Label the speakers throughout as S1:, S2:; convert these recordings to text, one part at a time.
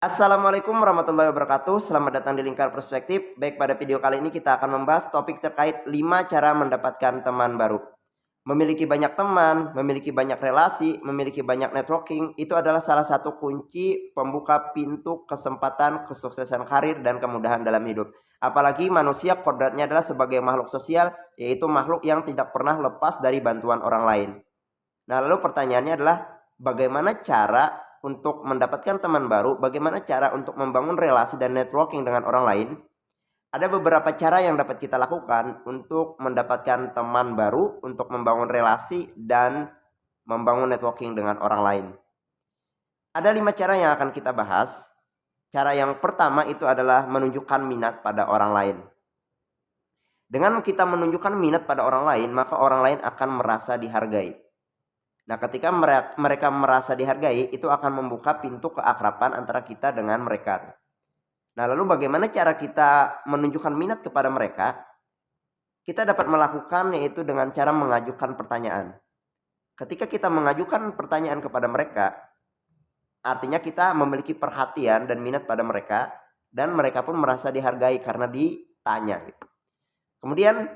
S1: Assalamualaikum warahmatullahi wabarakatuh. Selamat datang di Lingkar Perspektif. Baik, pada video kali ini kita akan membahas topik terkait 5 cara mendapatkan teman baru. Memiliki banyak teman, memiliki banyak relasi, memiliki banyak networking, itu adalah salah satu kunci pembuka pintu kesempatan kesuksesan karir dan kemudahan dalam hidup. Apalagi manusia kodratnya adalah sebagai makhluk sosial, yaitu makhluk yang tidak pernah lepas dari bantuan orang lain. Nah, lalu pertanyaannya adalah bagaimana cara untuk mendapatkan teman baru, bagaimana cara untuk membangun relasi dan networking dengan orang lain? Ada beberapa cara yang dapat kita lakukan untuk mendapatkan teman baru, untuk membangun relasi dan membangun networking dengan orang lain. Ada 5 cara yang akan kita bahas. Cara yang pertama itu adalah menunjukkan minat pada orang lain. Dengan kita menunjukkan minat pada orang lain, maka orang lain akan merasa dihargai. Nah, ketika mereka merasa dihargai, itu akan membuka pintu keakraban antara kita dengan mereka. Nah, lalu bagaimana cara kita menunjukkan minat kepada mereka? Kita dapat melakukan yaitu dengan cara mengajukan pertanyaan. Ketika kita mengajukan pertanyaan kepada mereka, artinya kita memiliki perhatian dan minat pada mereka, dan mereka pun merasa dihargai karena ditanya. Kemudian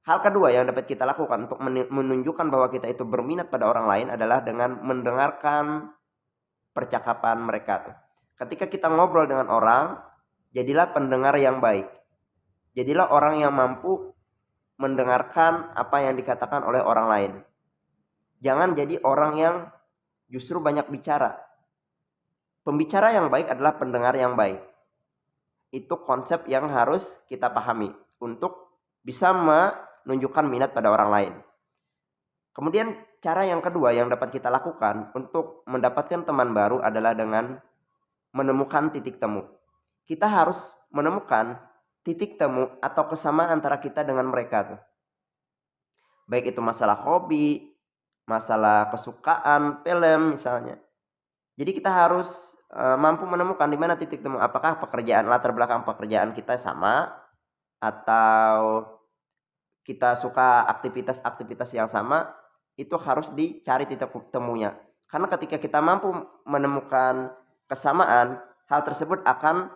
S1: hal kedua yang dapat kita lakukan untuk menunjukkan bahwa kita itu berminat pada orang lain adalah dengan mendengarkan percakapan mereka. Ketika kita ngobrol dengan orang, jadilah pendengar yang baik. Jadilah orang yang mampu mendengarkan apa yang dikatakan oleh orang lain. Jangan jadi orang yang justru banyak bicara. Pembicara yang baik adalah pendengar yang baik. Itu konsep yang harus kita pahami untuk bisa menunjukkan minat pada orang lain. Kemudian cara yang kedua yang dapat kita lakukan untuk mendapatkan teman baru adalah dengan menemukan titik temu. Kita harus menemukan titik temu atau kesamaan antara kita dengan mereka tuh. Baik itu masalah hobi, masalah kesukaan, film misalnya. Jadi kita harus mampu menemukan di mana titik temu. Apakah pekerjaan, latar belakang pekerjaan kita sama, atau kita suka aktivitas-aktivitas yang sama, itu harus dicari titik temunya. Karena ketika kita mampu menemukan kesamaan, hal tersebut akan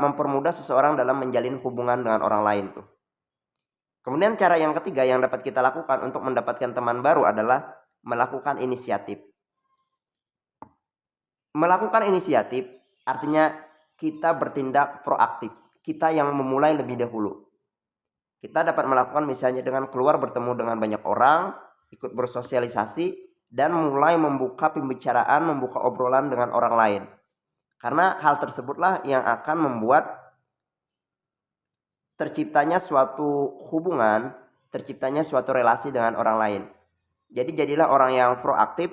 S1: mempermudah seseorang dalam menjalin hubungan dengan orang lain tuh. Kemudian cara yang ketiga yang dapat kita lakukan untuk mendapatkan teman baru adalah melakukan inisiatif. Melakukan inisiatif artinya kita bertindak proaktif. Kita yang memulai lebih dahulu. Kita dapat melakukan misalnya dengan keluar bertemu dengan banyak orang, ikut bersosialisasi, dan mulai membuka pembicaraan, membuka obrolan dengan orang lain. Karena hal tersebutlah yang akan membuat terciptanya suatu hubungan, terciptanya suatu relasi dengan orang lain. Jadi jadilah orang yang proaktif,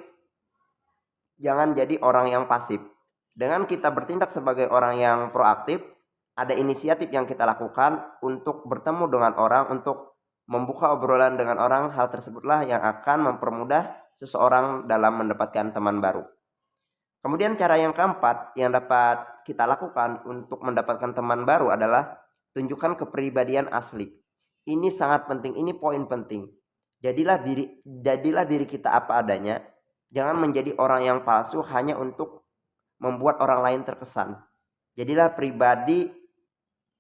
S1: jangan jadi orang yang pasif. Dengan kita bertindak sebagai orang yang proaktif, ada inisiatif yang kita lakukan untuk bertemu dengan orang, untuk membuka obrolan dengan orang. Hal tersebutlah yang akan mempermudah seseorang dalam mendapatkan teman baru. Kemudian cara yang keempat yang dapat kita lakukan untuk mendapatkan teman baru adalah tunjukkan kepribadian asli. Ini sangat penting, ini poin penting. Jadilah diri kita apa adanya. Jangan menjadi orang yang palsu hanya untuk membuat orang lain terkesan. Jadilah pribadi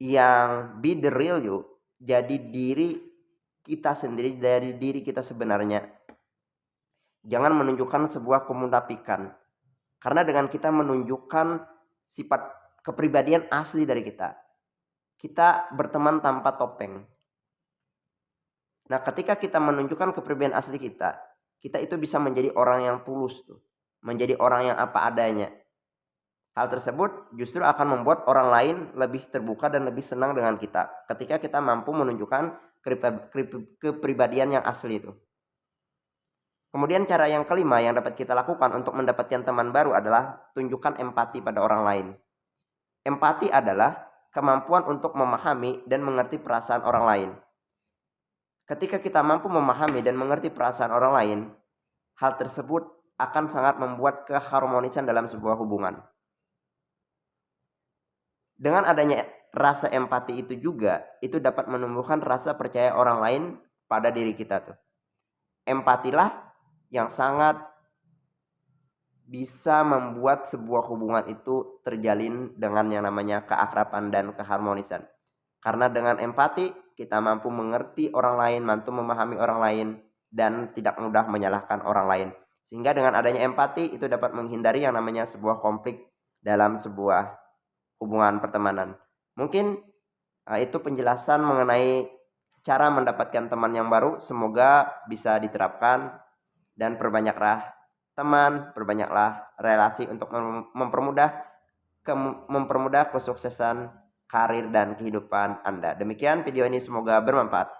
S1: yang be the real you. Jadi diri kita sendiri, dari diri kita sebenarnya. Jangan menunjukkan sebuah kemunafikan. Karena dengan kita menunjukkan sifat kepribadian asli dari kita, kita berteman tanpa topeng. Nah, ketika kita menunjukkan kepribadian asli kita, kita itu bisa menjadi orang yang tulus tuh, menjadi orang yang apa adanya. Hal tersebut justru akan membuat orang lain lebih terbuka dan lebih senang dengan kita ketika kita mampu menunjukkan kepribadian yang asli itu. Kemudian cara yang kelima yang dapat kita lakukan untuk mendapatkan teman baru adalah tunjukkan empati pada orang lain. Empati adalah kemampuan untuk memahami dan mengerti perasaan orang lain. Ketika kita mampu memahami dan mengerti perasaan orang lain, hal tersebut akan sangat membuat keharmonisan dalam sebuah hubungan. Dengan adanya rasa empati itu juga, itu dapat menumbuhkan rasa percaya orang lain pada diri kita tuh. Empatilah yang sangat bisa membuat sebuah hubungan itu terjalin dengan yang namanya keakraban dan keharmonisan. Karena dengan empati kita mampu mengerti orang lain, mampu memahami orang lain, dan tidak mudah menyalahkan orang lain. Sehingga dengan adanya empati itu dapat menghindari yang namanya sebuah konflik dalam sebuah hubungan pertemanan. Mungkin itu penjelasan mengenai cara mendapatkan teman yang baru. Semoga bisa diterapkan dan perbanyaklah teman, perbanyaklah relasi untuk mempermudah kesuksesan karir dan kehidupan Anda. Demikian video ini, semoga bermanfaat.